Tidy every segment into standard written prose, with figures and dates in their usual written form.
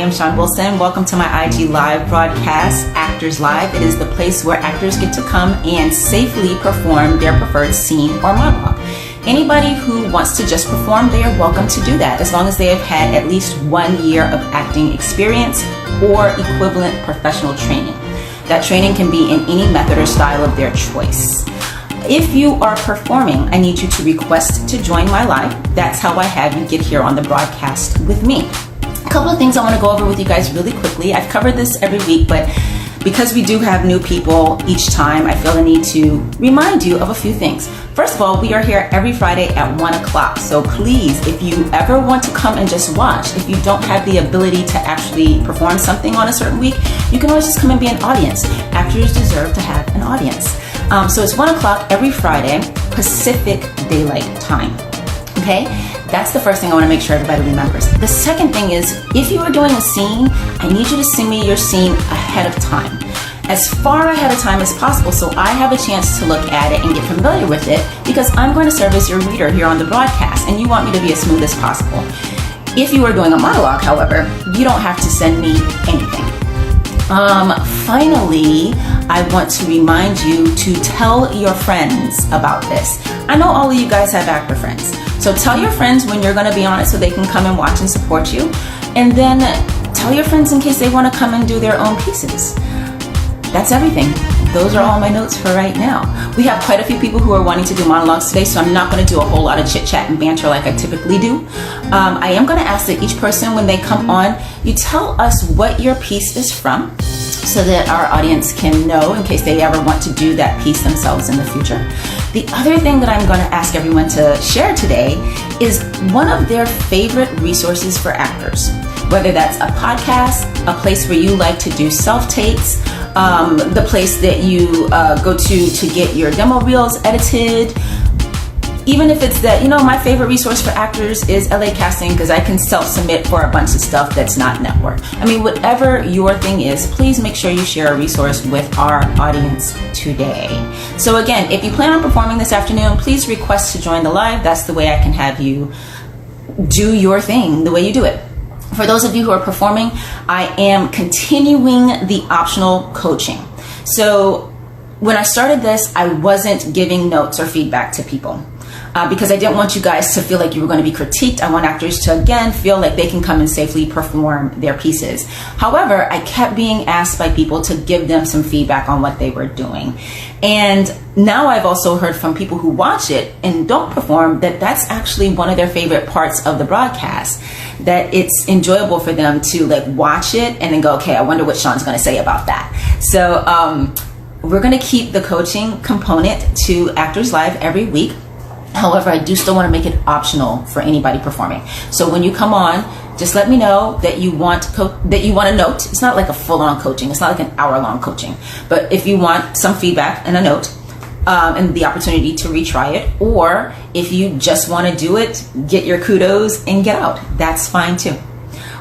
am Shon Wilson. Welcome to my IG Live broadcast, Actors Live. It is the place where actors get to come and safely perform their preferred scene or monologue. Anybody who wants to just perform, they are welcome to do that, as long as they have had at least 1 year of acting experience or equivalent professional training. That training can be in any method or style of their choice. If you are performing, I need you to request to join my live. That's how I have you get here on the broadcast with me. A couple of things I want to go over with you guys really quickly. I've covered this every week, but because we do have new people each time, I feel the need to remind you of a few things. First of all, we are here every Friday at 1 o'clock. So please, if you ever want to come and just watch, if you don't have the ability to actually perform something on a certain week, you can always just come and be an audience. Actors deserve to have an audience. So it's 1 o'clock every Friday, Pacific Daylight Time. Okay? That's the first thing I want to make sure everybody remembers. The second thing is, if you are doing a scene, I need you to send me your scene ahead of time. As far ahead of time as possible, so I have a chance to look at it and get familiar with it, because I'm going to serve as your reader here on the broadcast, and you want me to be as smooth as possible. If you are doing a monologue, however, you don't have to send me anything. Finally, I want to remind you to tell your friends about this. I know all of you guys have actor friends, so tell your friends when you're going to be on it so they can come and watch and support you. And then tell your friends in case they want to come and do their own pieces. That's everything. Those are all my notes for right now. We have quite a few people who are wanting to do monologues today, so I'm not going to do a whole lot of chit chat and banter like I typically do. I am going to ask that each person, when they come on, you tell us what your piece is from, so that our audience can know in case they ever want to do that piece themselves in the future. The other thing that I'm going to ask everyone to share today is one of their favorite resources for actors, whether that's a podcast, a place where you like to do self-tapes, the place that you go to get your demo reels edited. Even if it's that, my favorite resource for actors is LA Casting, because I can self-submit for a bunch of stuff that's not network. I mean, whatever your thing is, please make sure you share a resource with our audience today. So again, if you plan on performing this afternoon, please request to join the live. That's the way I can have you do your thing the way you do it. For those of you who are performing, I am continuing the optional coaching. So when I started this, I wasn't giving notes or feedback to people. Because I didn't want you guys to feel like you were going to be critiqued. I want actors to, again, feel like they can come and safely perform their pieces. However, I kept being asked by people to give them some feedback on what they were doing. And now I've also heard from people who watch it and don't perform that that's actually one of their favorite parts of the broadcast, that it's enjoyable for them to watch it and then go, okay, I wonder what Shon's going to say about that. So we're going to keep the coaching component to Actors Live every week. However, I do still want to make it optional for anybody performing. So when you come on, just let me know that you want a note. It's not like a full-on coaching. It's not like an hour-long coaching. But if you want some feedback and a note, and the opportunity to retry it, or if you just want to do it, get your kudos and get out, that's fine too.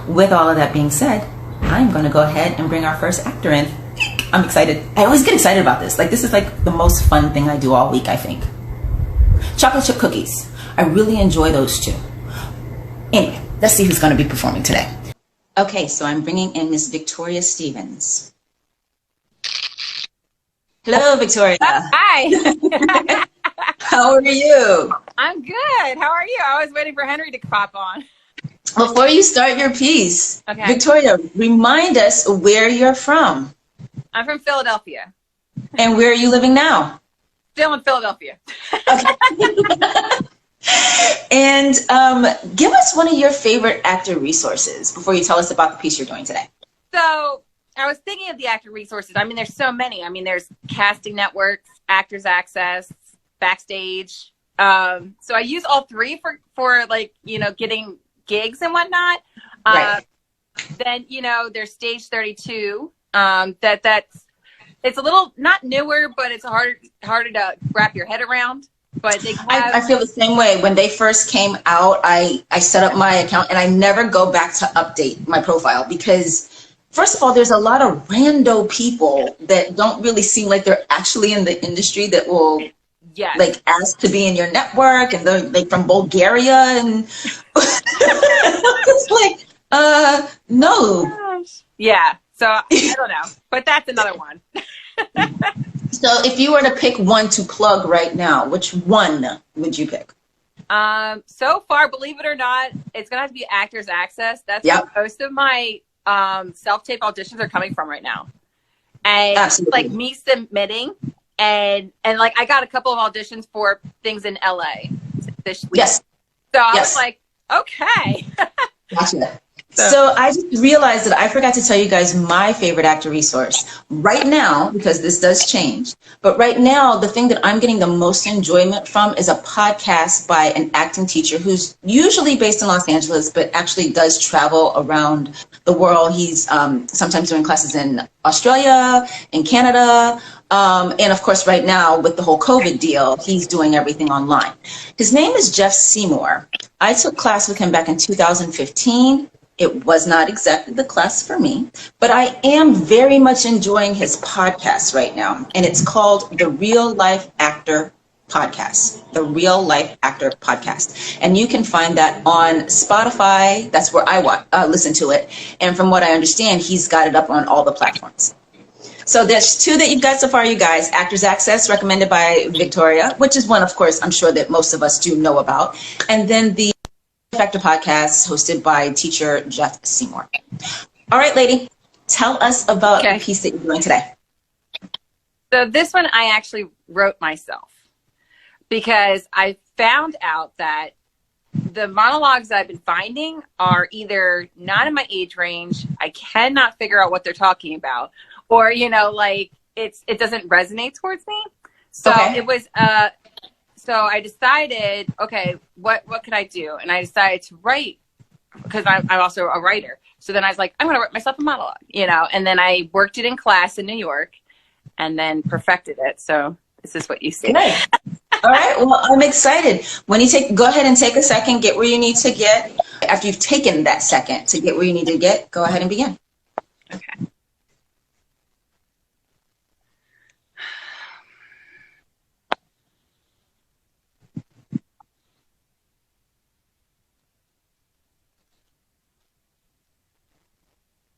With all of that being said, I'm going to go ahead and bring our first actor in. I'm excited. I always get excited about this. This is the most fun thing I do all week, I think. Chocolate chip cookies. I really enjoy those too. Anyway, let's see who's going to be performing today. Okay, so I'm bringing in Miss Victoria Stevens. Hello, Victoria. Hi. How are you? I'm good. How are you? I was waiting for Henry to pop on. Before you start your piece, okay. Victoria, remind us where you're from. I'm from Philadelphia. And where are you living now? Still in Philadelphia. Okay. And give us one of your favorite actor resources before you tell us about the piece you're doing today. So I was thinking of the actor resources. I mean, there's so many. I mean, there's casting networks, Actors Access, Backstage. So I use all three for getting gigs and whatnot. Right. Then, there's Stage 32. It's a little not newer, but it's harder to wrap your head around. But they have, I feel the same way. When they first came out, I set up my account and I never go back to update my profile because, first of all, there's a lot of rando people that don't really seem like they're actually in the industry that will ask to be in your network, and they're from Bulgaria, and it's No. Gosh. Yeah. So I don't know, but that's another one. So if you were to pick one to plug right now, which one would you pick? So far, believe it or not, it's gonna have to be Actors Access. That's Yep. where most of my self-tape auditions are coming from right now. And Absolutely. like me submitting and like I got a couple of auditions for things in LA this week. Yes. So I Yes. was like, okay. Gotcha. So I just realized that I forgot to tell you guys my favorite actor resource right now, because this does change. But right now, the thing that I'm getting the most enjoyment from is a podcast by an acting teacher who's usually based in Los Angeles, but actually does travel around the world. He's sometimes doing classes in Australia, in Canada, and of course, right now with the whole COVID deal, he's doing everything online. His name is Jeff Seymour. I took class with him back in 2015. It was not exactly the class for me, but I am very much enjoying his podcast right now. And it's called The Real Life Actor Podcast, The Real Life Actor Podcast. And you can find that on Spotify. That's where I listen to it. And from what I understand, he's got it up on all the platforms. So there's two that you've got so far, you guys. Actors Access, recommended by Victoria, which is one, of course, I'm sure that most of us do know about. And then the Factor Podcast, hosted by teacher Jeff Seymour. All right, lady, tell us about the piece that you're doing today. So this one I actually wrote myself because I found out that the monologues I've been finding are either not in my age range, I cannot figure out what they're talking about, or, you know, like it doesn't resonate towards me. So it was so I decided, okay, what could I do? And I decided to write, because I'm also a writer. So then I was like, I'm going to write myself a monologue, you know, and then I worked it in class in New York and then perfected it. So this is what you see. Nice. All right. Well, I'm excited. When you go ahead and take a second, get where you need to get. After you've taken that second to get where you need to get, go ahead and begin. Okay.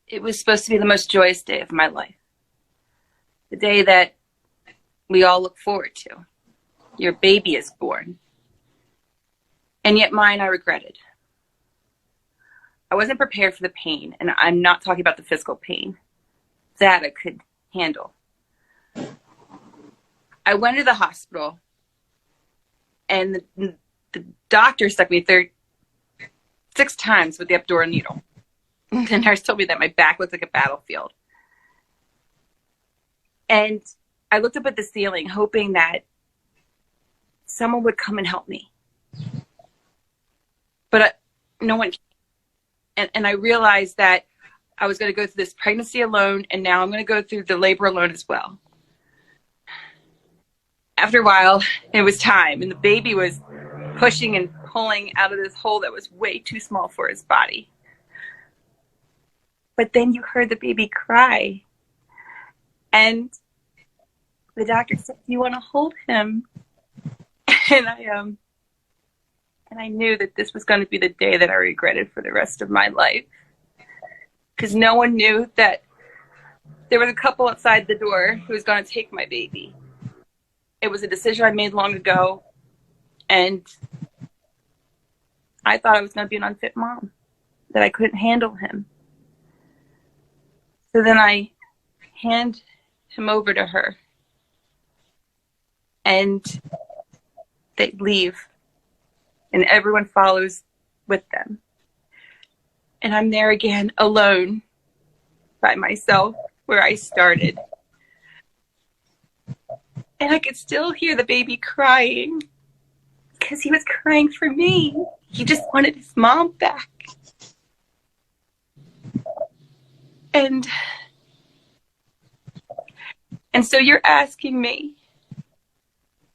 It was supposed to be the most joyous day of my life. The day that we all look forward to. Your baby is born. And yet mine I regretted. I wasn't prepared for the pain, and I'm not talking about the physical pain. That I could handle. I went to the hospital, and the doctor stuck me 6 times with the epidural needle. The nurse told me that my back looked like a battlefield. And I looked up at the ceiling, hoping that someone would come and help me. But no one came. And I realized that I was going to go through this pregnancy alone, and now I'm going to go through the labor alone as well. After a while, it was time, and the baby was pushing and pulling out of this hole that was way too small for his body. But then you heard the baby cry. And the doctor said, "Do you want to hold him?" And I knew that this was going to be the day that I regretted for the rest of my life. Because no one knew that there was a couple outside the door who was going to take my baby. It was a decision I made long ago. And I thought I was going to be an unfit mom, that I couldn't handle him. So then I hand him over to her. And they leave. And everyone follows with them. And I'm there again, alone, by myself, where I started. And I could still hear the baby crying, because he was crying for me. He just wanted his mom back. And so you're asking me,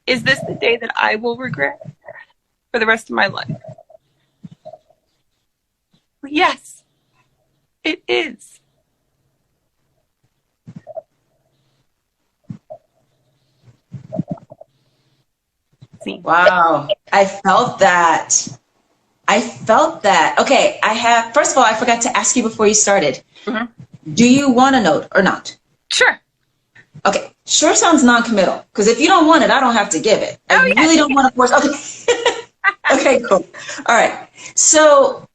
is this the day that I will regret for the rest of my life? Well, yes, it is. Wow, I felt that. I felt that. Okay, first of all, I forgot to ask you before you started. Mm-hmm. Do you want a note or not? Sure. Okay, sure sounds non-committal, because if you don't want it, I don't have to give it. I really don't want to force. Okay. Okay, cool. All right. So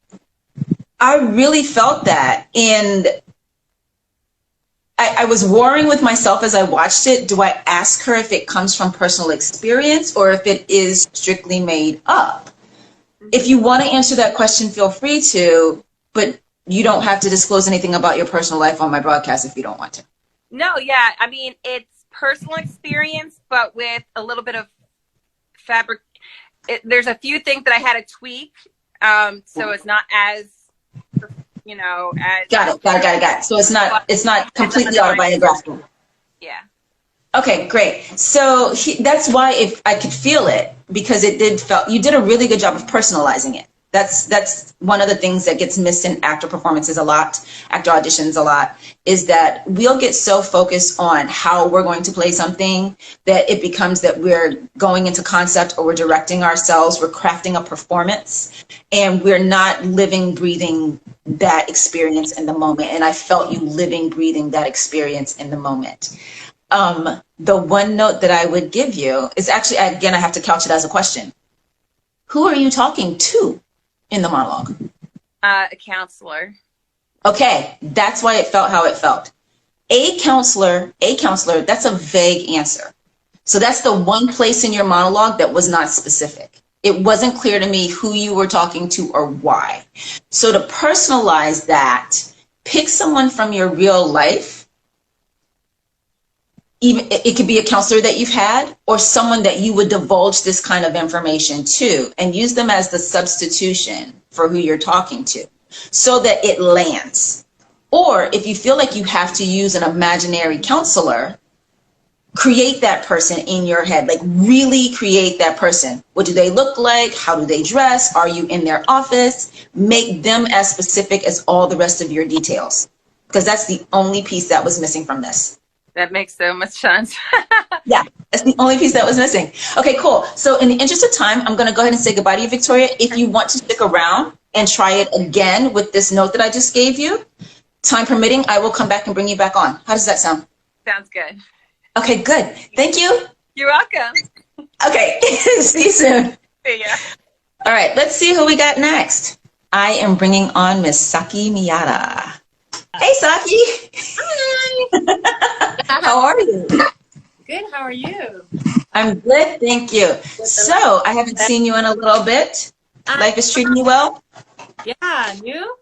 I really felt that, and I was warring with myself as I watched it. Do I ask her if it comes from personal experience or if it is strictly made up? If you want to answer that question, feel free to, but you don't have to disclose anything about your personal life on my broadcast if you don't want to. No, yeah. I mean, it's personal experience, but with a little bit of fabric. There's a few things that I had to tweak, so it's not as, as Got it. So it's not completely autobiographical. Yeah. Okay, great. So that's why if I could feel it, because you did a really good job of personalizing it. That's one of the things that gets missed in actor performances a lot, actor auditions a lot, is that we'll get so focused on how we're going to play something that it becomes that we're going into concept or we're directing ourselves, we're crafting a performance, and we're not living, breathing that experience in the moment. And I felt you living, breathing that experience in the moment. The one note that I would give you is actually, again, I have to couch it as a question. Who are you talking to in the monologue? A counselor. Okay, that's why it felt how it felt. A counselor, that's a vague answer. So that's the one place in your monologue that was not specific. It wasn't clear to me who you were talking to or why. So to personalize that, pick someone from your real life. Even it could be a counselor that you've had or someone that you would divulge this kind of information to, and use them as the substitution for who you're talking to so that it lands. Or if you feel like you have to use an imaginary counselor, create that person in your head, like really create that person. What do they look like? How do they dress? Are you in their office? Make them as specific as all the rest of your details, because that's the only piece that was missing from this. That makes so much sense. Yeah, that's the only piece that was missing. Okay, cool. So in the interest of time, I'm going to go ahead and say goodbye to you, Victoria. If you want to stick around and try it again with this note that I just gave you, time permitting, I will come back and bring you back on. How does that sound? Sounds good. Okay, good. Thank you. You're welcome. Okay, see you soon. See ya. All right, let's see who we got next. I am bringing on Miss Saki Miata. Hey, Saki. Hi. How are you? Good. How are you? I'm good, thank you. So I haven't seen you in a little bit. Life is treating you well? Yeah, you?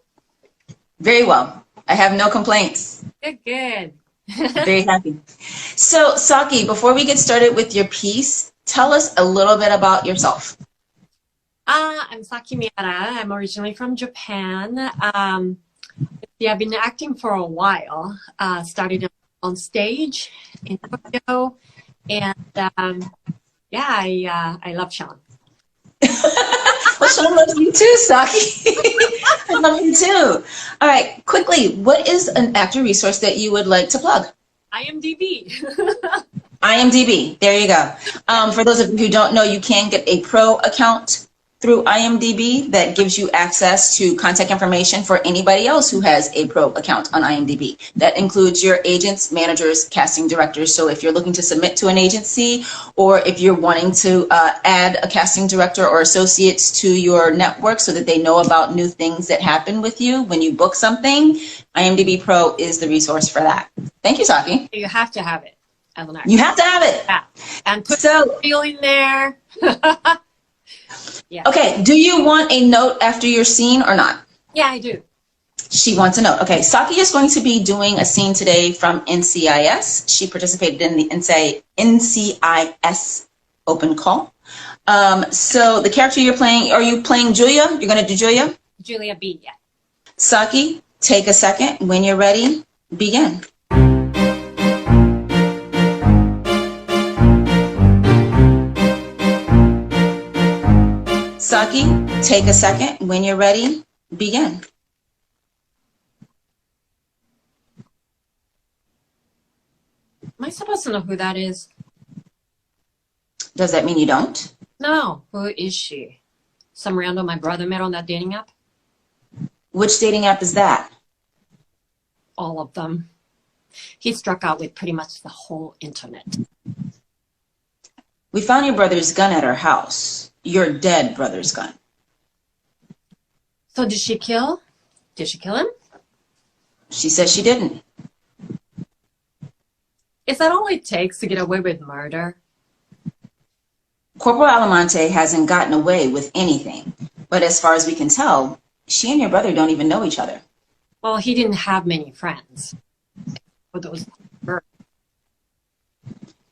Very well. I have no complaints. Good. Very happy. So Saki, before we get started with your piece, tell us a little bit about yourself. I'm Saki Miata. I'm originally from Japan. Yeah, I've been acting for a while. Started on stage in Tokyo, and I love Shon. Well, Shon loves you too, Saki. I love you too. All right, quickly, what is an actor resource that you would like to plug? IMDb. IMDb, there you go. For those of you who don't know, you can get a pro account through IMDb that gives you access to contact information for anybody else who has a pro account on IMDb. That includes your agents, managers, casting directors. So if you're looking to submit to an agency, or if you're wanting to add a casting director or associates to your network so that they know about new things that happen with you when you book something, IMDb Pro is the resource for that. Thank you, Saki. You have to have it as an actor. You have to have it. Yeah. And put the feel in there. Yeah. Okay, do you want a note after your scene or not? Yeah, I do. She wants a note. Okay, Saki is going to be doing a scene today from NCIS. She participated in the NCIS open call. So the character you're playing, are you playing Julia? You're going to do Julia? Julia B, yeah. Saki, take a second. When you're ready, begin. Saki, take a second. When you're ready, begin. Am I supposed to know who that is? Does that mean you don't? No. Who is she? Some random my brother met on that dating app. Which dating app is that? All of them. He struck out with pretty much the whole internet. We found your brother's gun at her house. Your dead brother's gun. So did she kill him? She says she didn't. Is that all it takes to get away with murder? Corporal Alamonte hasn't gotten away with anything. But as far as we can tell, she and your brother don't even know each other. Well, he didn't have many friends. For those.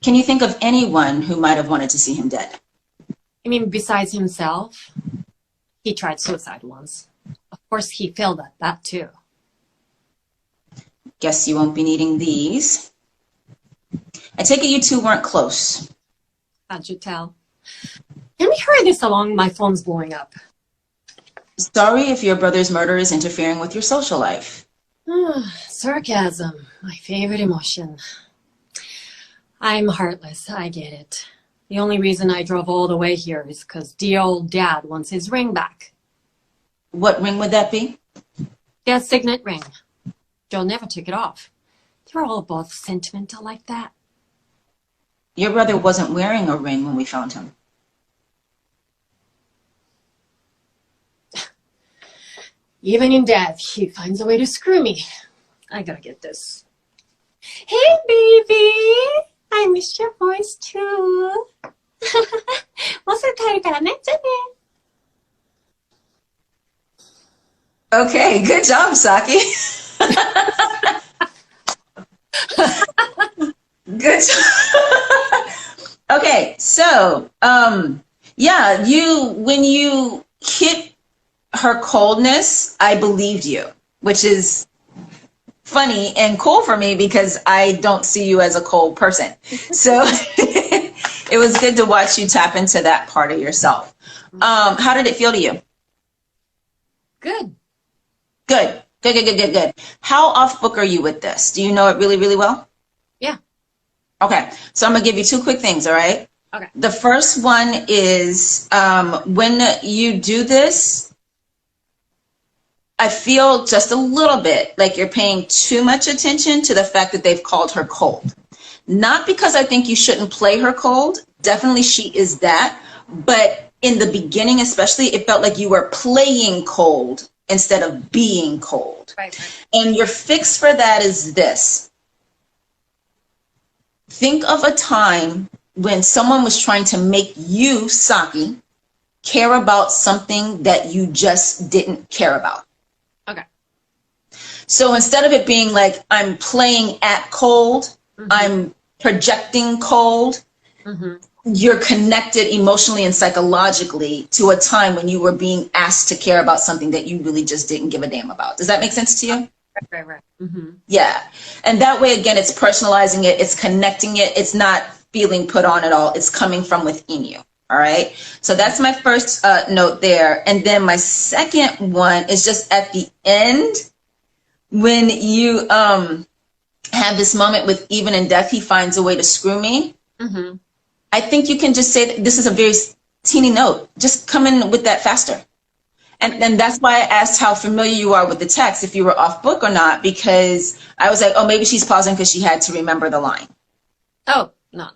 Can you think of anyone who might have wanted to see him dead? I mean, besides himself, he tried suicide once. Of course, he failed at that too. Guess you won't be needing these. I take it you two weren't close. How'd you tell? Can we hurry this along? My phone's blowing up. Sorry if your brother's murder is interfering with your social life. Sarcasm, my favorite emotion. I'm heartless, I get it. The only reason I drove all the way here is because dear old dad wants his ring back. What ring would that be? Dad's signet ring. Joe never took it off. They were all both sentimental like that. Your brother wasn't wearing a ring when we found him. Even in death, he finds a way to screw me. I gotta get this. Hey, baby! I missed your voice too. もうすぐ帰るからね。じゃあね。Okay, good job, Saki. Good job. Okay, so yeah, when you hit her coldness, I believed you, which is funny and cool for me because I don't see you as a cold person. So it was good to watch you tap into that part of yourself. How did it feel to you? Good. Good. Good. How off book are you with this? Do you know it really, really well? Yeah. Okay. So I'm going to give you two quick things, all right? Okay. The first one is when you do this, I feel just a little bit like you're paying too much attention to the fact that they've called her cold. Not because I think you shouldn't play her cold. Definitely she is that. But in the beginning especially, it felt like you were playing cold instead of being cold. Right. And your fix for that is this. Think of a time when someone was trying to make you, Saki, care about something that you just didn't care about. Okay. So instead of it being like, I'm playing at cold, I'm projecting cold, you're connected emotionally and psychologically to a time when you were being asked to care about something that you really just didn't give a damn about. Does that make sense to you? Right. Yeah. And that way, again, it's personalizing it, it's connecting it, it's not feeling put on at all, it's coming from within you. All right. So that's my first note there. And then my second one is just at the end when you have this moment with even in death, he finds a way to screw me. I think you can just say that this is a very teeny note. Just come in with that faster. And that's why I asked how familiar you are with the text, if you were off book or not, because I was like, oh, maybe she's pausing because she had to remember the line. Oh, no.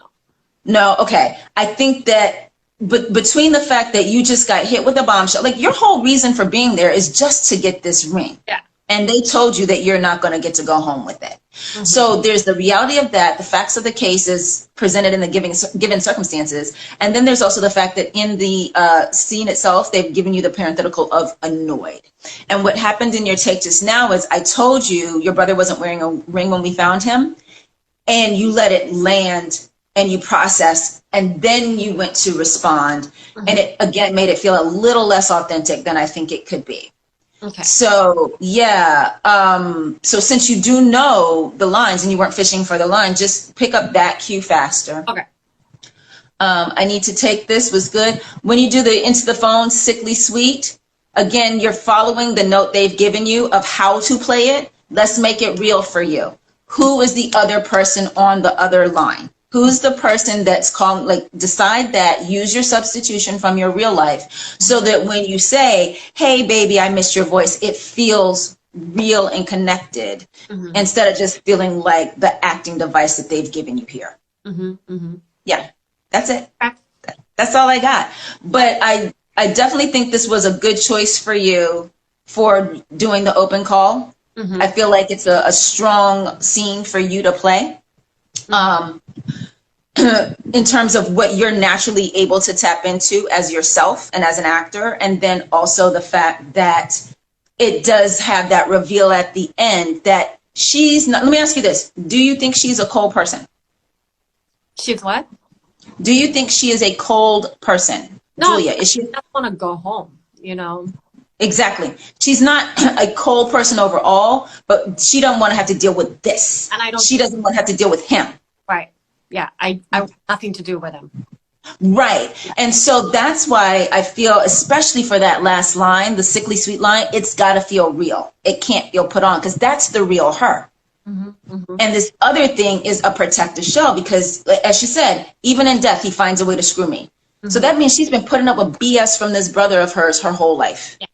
No, okay. I think that between the fact that you just got hit with a bombshell, like your whole reason for being there is just to get this ring. Yeah. And they told you that you're not going to get to go home with it. So there's the reality of that, the facts of the case is presented in the given circumstances. And then there's also the fact that in the scene itself, they've given you the parenthetical of annoyed. And what happened in your take just now is I told you your brother wasn't wearing a ring when we found him, and you let it land and you process, and then you went to respond. And it, again, made it feel a little less authentic than I think it could be. Okay. So, yeah. So since you do know the lines and you weren't fishing for the line, just pick up that cue faster. Okay. I need to take this was good. When you do the into the phone, sickly sweet, again, you're following the note they've given you of how to play it. Let's make it real for you. Who is the other person on the other line? Who's the person that's calling, like, decide that, use your substitution from your real life so that when you say, hey, baby, I missed your voice, it feels real and connected instead of just feeling like the acting device that they've given you here. Yeah, that's it. That's all I got. But I definitely think this was a good choice for you for doing the open call. I feel like it's a strong scene for you to play. In terms of what you're naturally able to tap into as yourself and as an actor, and then also the fact that it does have that reveal at the end that she's not. Let me ask you this. Do you think she's a cold person? She's what? Do you think she is a cold person? No, Julia, is she? I just want to go home, you know. Exactly. She's not a cold person overall, but she don't want to have to deal with this. And I don't. She doesn't want to have to deal with him. Right. Yeah. I want nothing to do with him. Right. And so that's why I feel, especially for that last line, the sickly sweet line, it's got to feel real. It can't feel put on because that's the real her. And this other thing is a protective shell because, as she said, even in death, he finds a way to screw me. So that means she's been putting up with BS from this brother of hers her whole life. Yeah.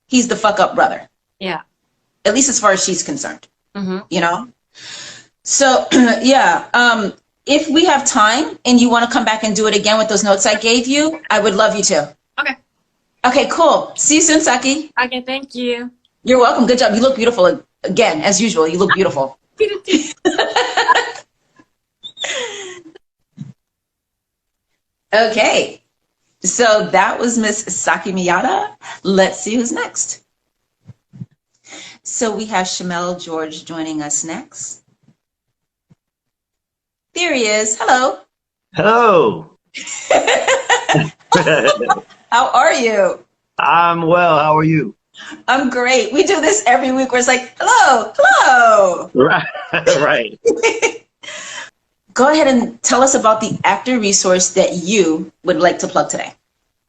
He's the fuck up brother. Yeah. At least as far as she's concerned. You know? So, yeah. If we have time and you want to come back and do it again with those notes I gave you, I would love you to. Okay. Okay, cool. See you soon, Saki. Okay, thank you. You're welcome. Good job. You look beautiful again, as usual. You look beautiful. Okay. So that was Miss Saki Miata. Let's see who's next. So we have Chimele George joining us next. There he is. Hello. Hello. How are you? I'm well. How are you? I'm great. We do this every week where it's like, hello, hello. Right. Right. Go ahead and tell us about the actor resource that you would like to plug today.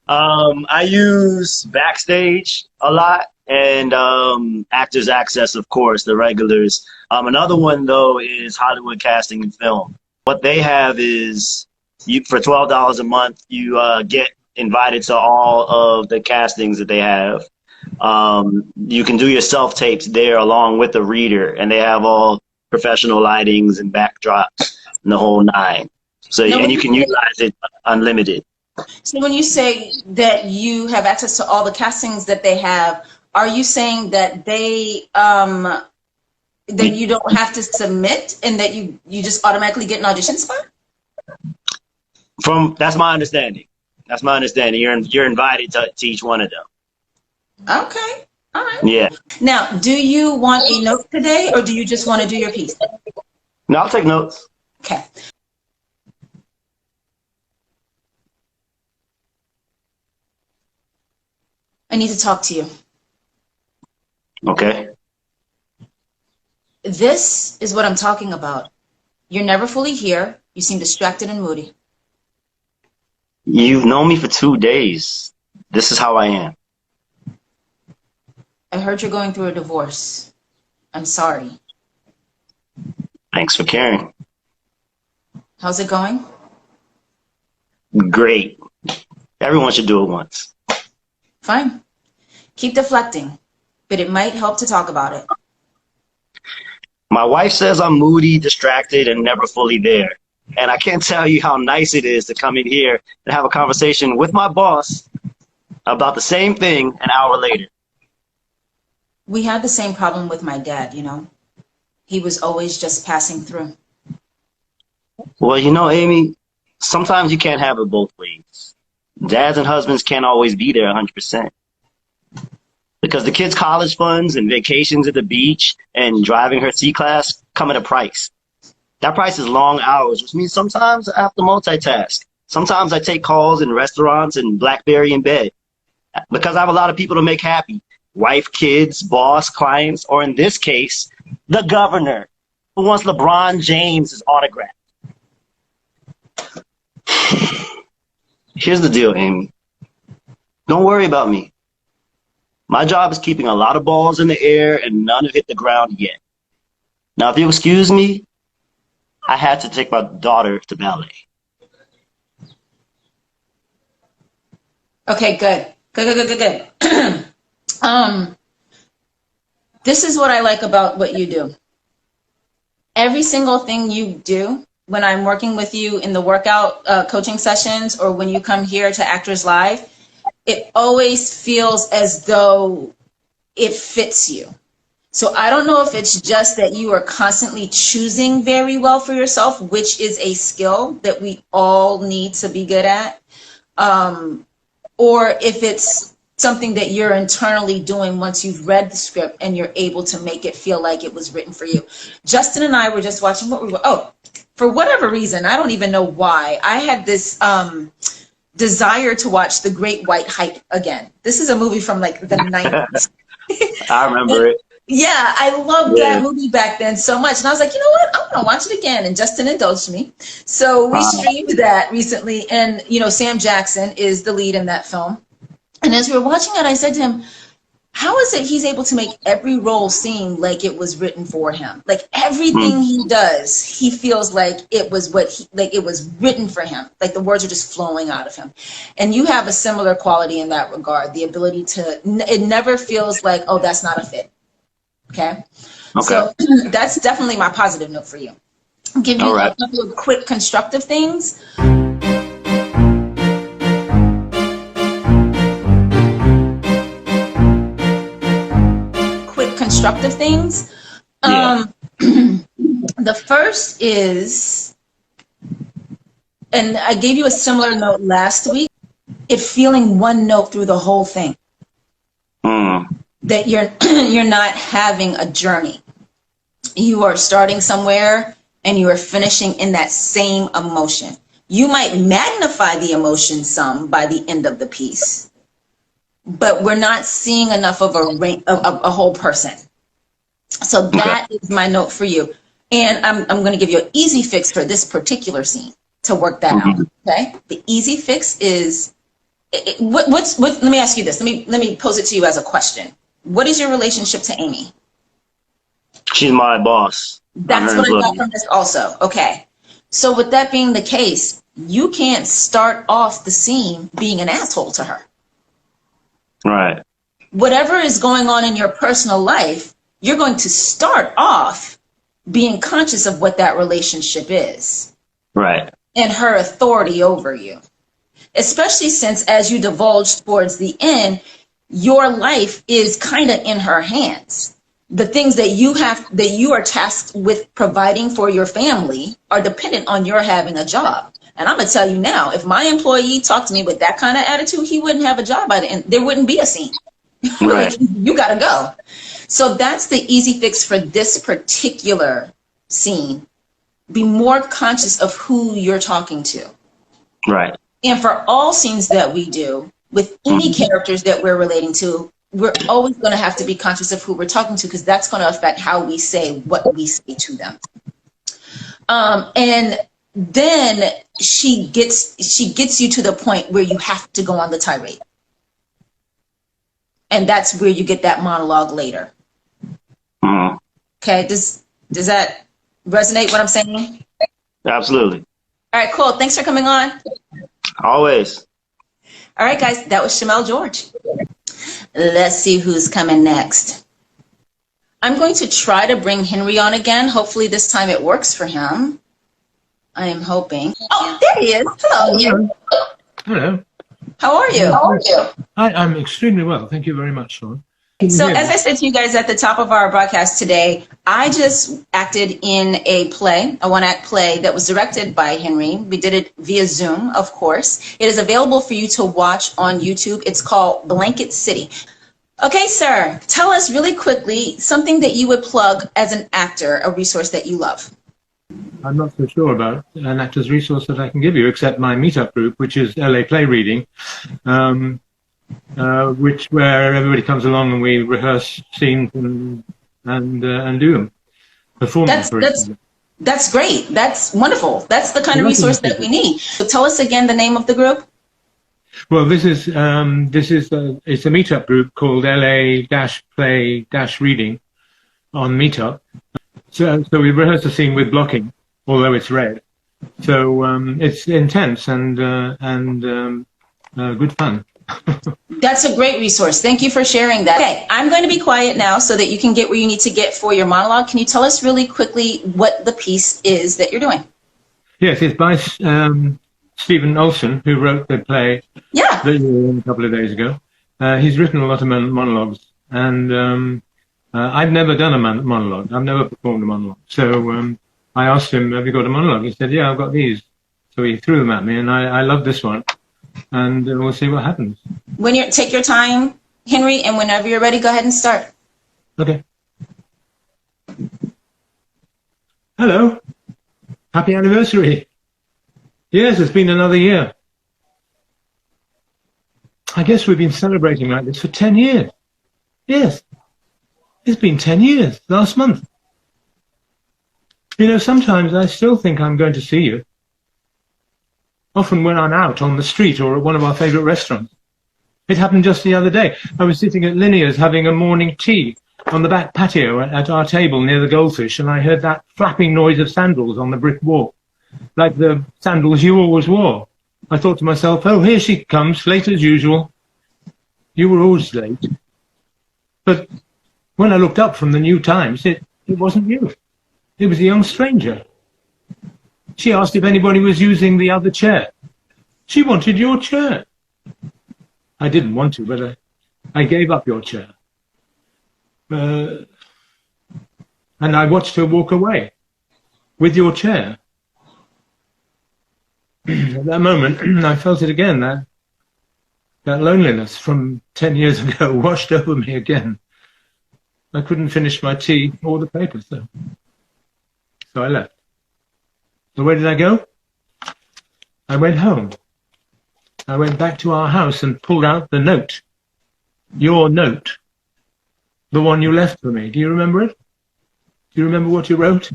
I use Backstage a lot and Actors Access, of course, the regulars. Another one, though, is Hollywood Casting and Film. What they have is for $12 a month, you get invited to all of the castings that they have. You can do your self-tapes there along with the reader, and they have all professional lightings and backdrops and the whole nine. So, and you can utilize it unlimited. So when you say that you have access to all the castings that they have, are you saying that they that you don't have to submit and that you just automatically get an audition spot? That's my understanding. That's my understanding. You're invited to each one of them. Okay. All right. Yeah. Now, do you want a note today or do you just want to do your piece? No, I'll take notes. Okay. I need to talk to you. Okay. This is what I'm talking about. You're never fully here. You seem distracted and moody. You've known me for 2 days. This is how I am. I heard you're going through a divorce. I'm sorry. Thanks for caring. How's it going? Great. Everyone should do it once. Fine. Keep deflecting, but it might help to talk about it. My wife says I'm moody, distracted, and never fully there. And I can't tell you how nice it is to come in here and have a conversation with my boss about the same thing an hour later. We had the same problem with my dad, you know. He was always just passing through. Well, you know, Amy, sometimes you can't have it both ways. Dads and husbands can't always be there 100%. Because the kids' college funds and vacations at the beach and driving her C-Class come at a price. That price is long hours, which means sometimes I have to multitask. Sometimes I take calls in restaurants and BlackBerry in bed. Because I have a lot of people to make happy. Wife, kids, boss, clients, or in this case, the governor who wants LeBron James' autograph. Here's the deal, Amy. Don't worry about me. My job is keeping a lot of balls in the air and none have hit the ground yet. Now, if you excuse me, I had to take my daughter to ballet. Okay, good. Good. This is what I like about what you do. Every single thing you do, when I'm working with you in the workout coaching sessions, or when you come here to Actors Live, it always feels as though it fits you. So I don't know if it's just that you are constantly choosing very well for yourself, which is a skill that we all need to be good at, or if it's something that you're internally doing once you've read the script and you're able to make it feel like it was written for you. Justin and I were just watching for whatever reason, I don't even know why, I had this desire to watch The Great White Hype again. This is a movie from like the 90s. I remember it. Yeah, I loved that movie back then so much. And I was like, you know what? I'm going to watch it again. And Justin indulged me. So we streamed that recently. And, you know, Sam Jackson is the lead in that film. And as we were watching it, I said to him, how is it he's able to make every role seem like it was written for him? Like everything he does, he feels like it was it was written for him. Like the words are just flowing out of him. And you have a similar quality in that regard, the ability to, it never feels like, oh, that's not a fit. Okay. So that's definitely my positive note for you. I'll give you a couple of quick constructive things. Constructive things. The first is, and I gave you a similar note last week, it feeling one note through the whole thing. That you're not having a journey. You are starting somewhere and you are finishing in that same emotion. You might magnify the emotion some by the end of the piece, but we're not seeing enough of a whole person. So that is my note for you. And I'm going to give you an easy fix for this particular scene to work that out. Okay. The easy fix is, let me ask you this. Let me pose it to you as a question. What is your relationship to Amy? She's my boss. That's what I got from this also. Okay. So with that being the case, you can't start off the scene being an asshole to her. Right. Whatever is going on in your personal life, you're going to start off being conscious of what that relationship is. Right. And her authority over you. Especially since as you divulge towards the end, your life is kind of in her hands. The things that you are tasked with providing for your family are dependent on your having a job. And I'm going to tell you now, if my employee talked to me with that kind of attitude, he wouldn't have a job by the end. There wouldn't be a scene. Right. You got to go. So that's the easy fix for this particular scene. Be more conscious of who you're talking to. Right. And for all scenes that we do, with any characters that we're relating to, we're always going to have to be conscious of who we're talking to, because that's going to affect how we say what we say to them. And then she gets you to the point where you have to go on the tirade. And that's where you get that monologue later. Okay, does that resonate what I'm saying? Absolutely. All right, cool. Thanks for coming on. Always. All right, guys, that was Chimele George. Let's see who's coming next. I'm going to try to bring Henry on again. Hopefully this time it works for him. I am hoping. Oh, there he is. Hello. Hello. Hello. How are you? I'm extremely well. Thank you very much, Shon. So as I said to you guys at the top of our broadcast today, I just acted in a play, a one-act play that was directed by Henry. We did it via Zoom, of course. It is available for you to watch on YouTube. It's called Blanket City. Okay, sir, tell us really quickly something that you would plug as an actor, a resource that you love. I'm not so sure about an actor's resource that I can give you, except my meetup group, which is LA Play Reading. Where everybody comes along and we rehearse scenes and do them, perform them. That's great. That's wonderful. That's the kind of resource that we need. So tell us again the name of the group. Well, it's a meetup group called LA-Play-Reading on Meetup. So we rehearse a scene with blocking, although it's red. So it's intense and good fun. That's a great resource. Thank you for sharing that. Okay, I'm going to be quiet now so that you can get where you need to get for your monologue. Can you tell us really quickly what the piece is that you're doing? Yes, it's by Stephen Olson, who wrote the play Yeah. that you were in a couple of days ago. He's written a lot of monologues, and I've never done a monologue. I've never performed a monologue. So I asked him, have you got a monologue? He said, yeah, I've got these. So he threw them at me, and I love this one. And we'll see what happens. Take your time, Henry, and whenever you're ready, go ahead and start. Okay. Hello. Happy anniversary. Yes, it's been another year. I guess we've been celebrating like this for 10 years. Yes. It's been 10 years, last month. You know, sometimes I still think I'm going to see you. Often when I'm out on the street or at one of our favourite restaurants. It happened just the other day. I was sitting at Linea's having a morning tea on the back patio at our table near the goldfish, and I heard that flapping noise of sandals on the brick walk, like the sandals you always wore. I thought to myself, oh, here she comes, late as usual. You were always late. But when I looked up from the New Times, it wasn't you. It was a young stranger. She asked if anybody was using the other chair. She wanted your chair. I didn't want to, but I gave up your chair. And I watched her walk away with your chair. At that moment, I felt it again, that loneliness from 10 years ago washed over me again. I couldn't finish my tea or the papers, though. So I left. So where did I go? I went home. I went back to our house and pulled out the note. Your note. The one you left for me. Do you remember it? Do you remember what you wrote?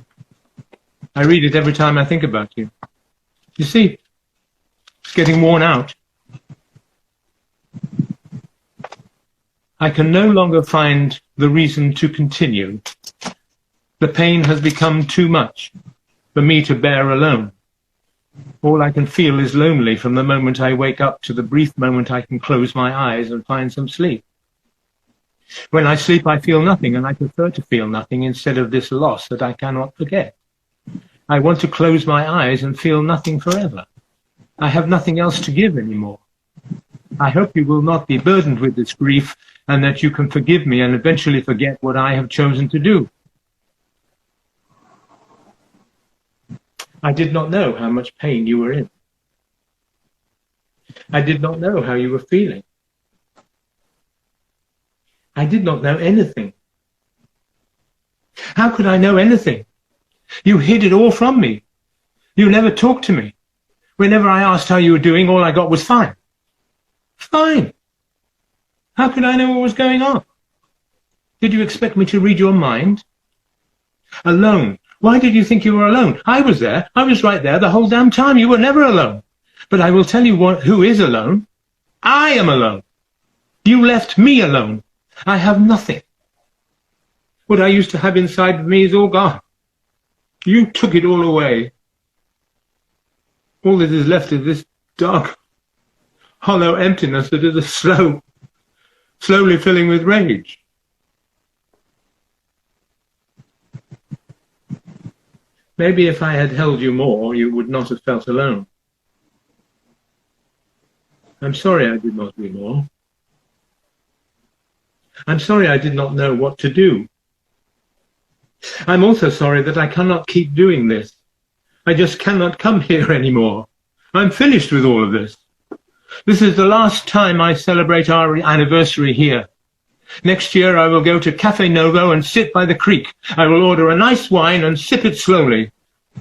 I read it every time I think about you. You see, it's getting worn out. I can no longer find the reason to continue. The pain has become too much for me to bear alone. All I can feel is lonely from the moment I wake up to the brief moment I can close my eyes and find some sleep. When I sleep, I feel nothing, and I prefer to feel nothing instead of this loss that I cannot forget. I want to close my eyes and feel nothing forever. I have nothing else to give anymore. I hope you will not be burdened with this grief, and that you can forgive me and eventually forget what I have chosen to do. I did not know how much pain you were in. I did not know how you were feeling. I did not know anything. How could I know anything? You hid it all from me. You never talked to me. Whenever I asked how you were doing, all I got was fine. Fine. How could I know what was going on? Did you expect me to read your mind? Alone. Why did you think you were alone? I was there. I was right there the whole damn time. You were never alone. But I will tell you who is alone. I am alone. You left me alone. I have nothing. What I used to have inside of me is all gone. You took it all away. All that is left is this dark, hollow emptiness that is slowly filling with rage. Maybe if I had held you more, you would not have felt alone. I'm sorry I did not do more. I'm sorry I did not know what to do. I'm also sorry that I cannot keep doing this. I just cannot come here anymore. I'm finished with all of this. This is the last time I celebrate our anniversary here. Next year I will go to Cafe Novo and sit by the creek. I will order a nice wine and sip it slowly.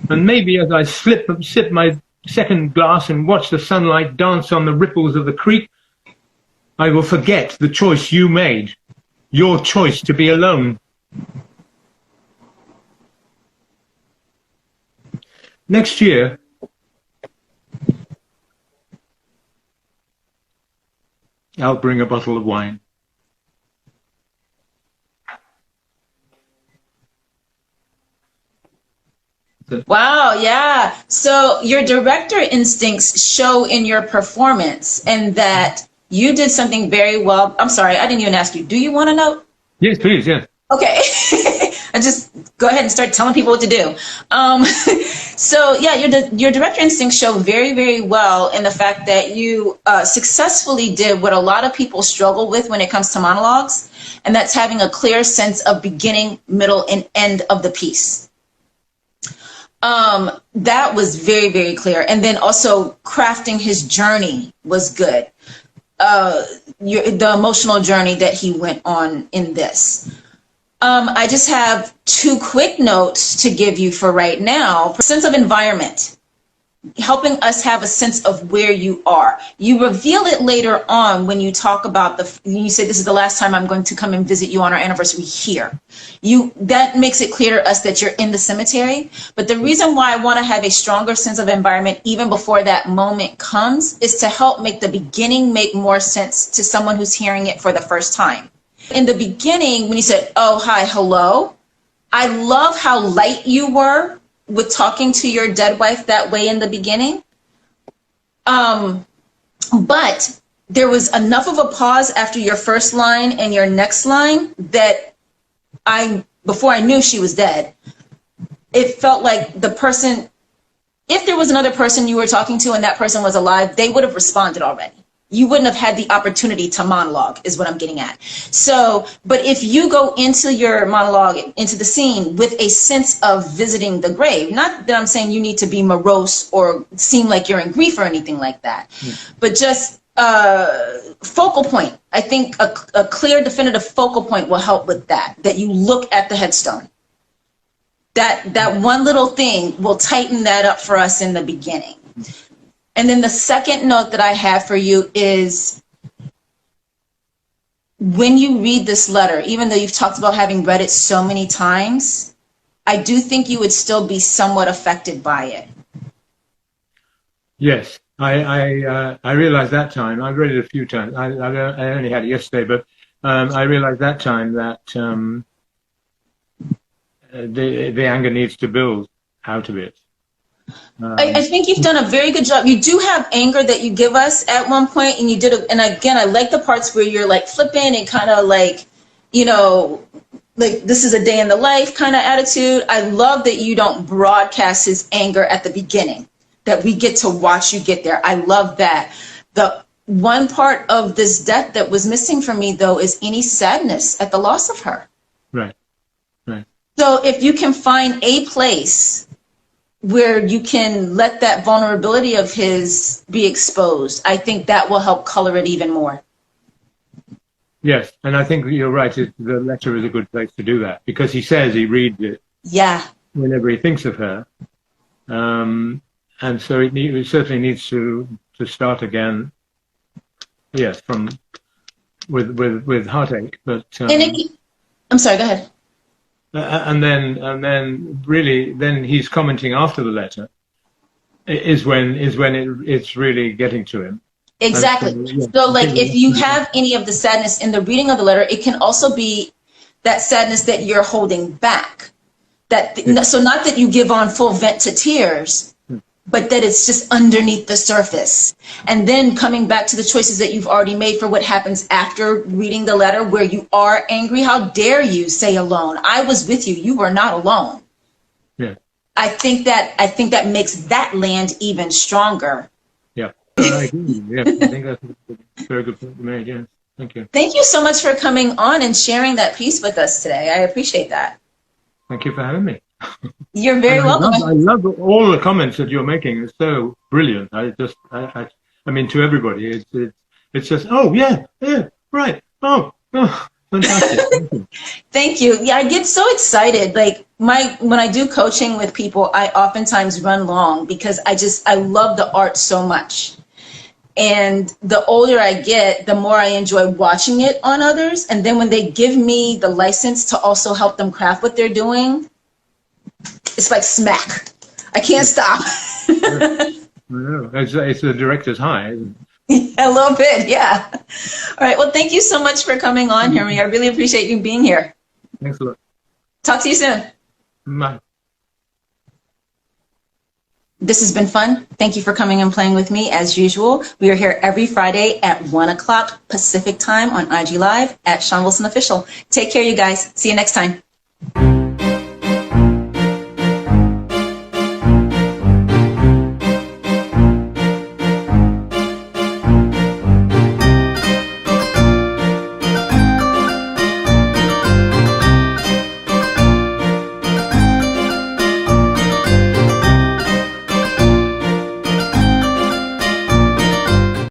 And maybe as I sip my second glass and watch the sunlight dance on the ripples of the creek, I will forget the choice you made. Your choice to be alone. Next year, I'll bring a bottle of wine. Wow, yeah. So your director instincts show in your performance, and that you did something very well. I'm sorry, I didn't even ask you. Do you want to know? Yes, please, yes. Okay. I just go ahead and start telling people what to do. So yeah, your director instincts show very, very well in the fact that you successfully did what a lot of people struggle with when it comes to monologues, and that's having a clear sense of beginning, middle, and end of the piece. That was very, very clear. And then also crafting his journey was good. The emotional journey that he went on in this. I just have 2 quick notes to give you for right now. Sense of environment, helping us have a sense of where you are. You reveal it later on when you talk about you say, this is the last time I'm going to come and visit you on our anniversary here. That makes it clear to us that you're in the cemetery. But the reason why I want to have a stronger sense of environment even before that moment comes is to help make the beginning make more sense to someone who's hearing it for the first time. In the beginning, when you said, oh, hi, hello, I love how light you were with talking to your dead wife that way in the beginning. But there was enough of a pause after your first line and your next line that before I knew she was dead, it felt like the person, if there was another person you were talking to and that person was alive, they would have responded already. You wouldn't have had the opportunity to monologue, is what I'm getting at. So, but if you go into your monologue, into the scene with a sense of visiting the grave, not that I'm saying you need to be morose or seem like you're in grief or anything like that, but just focal point. I think a clear, definitive focal point will help with that you look at the headstone. That one little thing will tighten that up for us in the beginning. And then the second note that I have for you is when you read this letter, even though you've talked about having read it so many times, I do think you would still be somewhat affected by it. Yes, I realized that time. I've read it a few times. I only had it yesterday, but I realized that time that the anger needs to build out of it. I think you've done a very good job. You do have anger that you give us at one point, and you did. And again, I like the parts where you're like flipping and kind of like, you know, like this is a day in the life kind of attitude. I love that you don't broadcast his anger at the beginning, that we get to watch you get there. I love that. The one part of this death that was missing from me, though, is any sadness at the loss of her. Right, right. So if you can find a place where you can let that vulnerability of his be exposed, I think that will help color it even more. Yes, and I think you're right. The letter is a good place to do that, because he says he reads it whenever he thinks of her. And so it certainly needs to start again, yes, with heartache. But I'm sorry, go ahead. And then really, then he's commenting after the letter is when it's really getting to him. Exactly. So like if you have any of the sadness in the reading of the letter, it can also be that sadness that you're holding back. So not that you give on full vent to tears, but that it's just underneath the surface. And then coming back to the choices that you've already made for what happens after reading the letter, where you are angry. How dare you say alone? I was with you. You were not alone. Yeah. I think that makes that land even stronger. Yeah. I agree. Yeah. I think that's a very good point you made. Yeah. Thank you. Thank you so much for coming on and sharing that piece with us today. I appreciate that. Thank you for having me. You're very welcome. I love all the comments that you're making. It's so brilliant. I mean, to everybody, it's just, oh yeah, right. Oh, fantastic. Thank you. Thank you. Yeah, I get so excited. Like when I do coaching with people, I oftentimes run long because I love the art so much. And the older I get, the more I enjoy watching it on others. And then when they give me the license to also help them craft what they're doing, it's like smack. I can't stop. I know. It's the director's high, isn't it? A little bit, yeah. All right. Well, thank you so much for coming on, Henry. I really appreciate you being here. Thanks a lot. Talk to you soon. Bye. This has been fun. Thank you for coming and playing with me as usual. We are here every Friday at 1 o'clock Pacific time on IG Live at Shon Wilson Official. Take care, you guys. See you next time.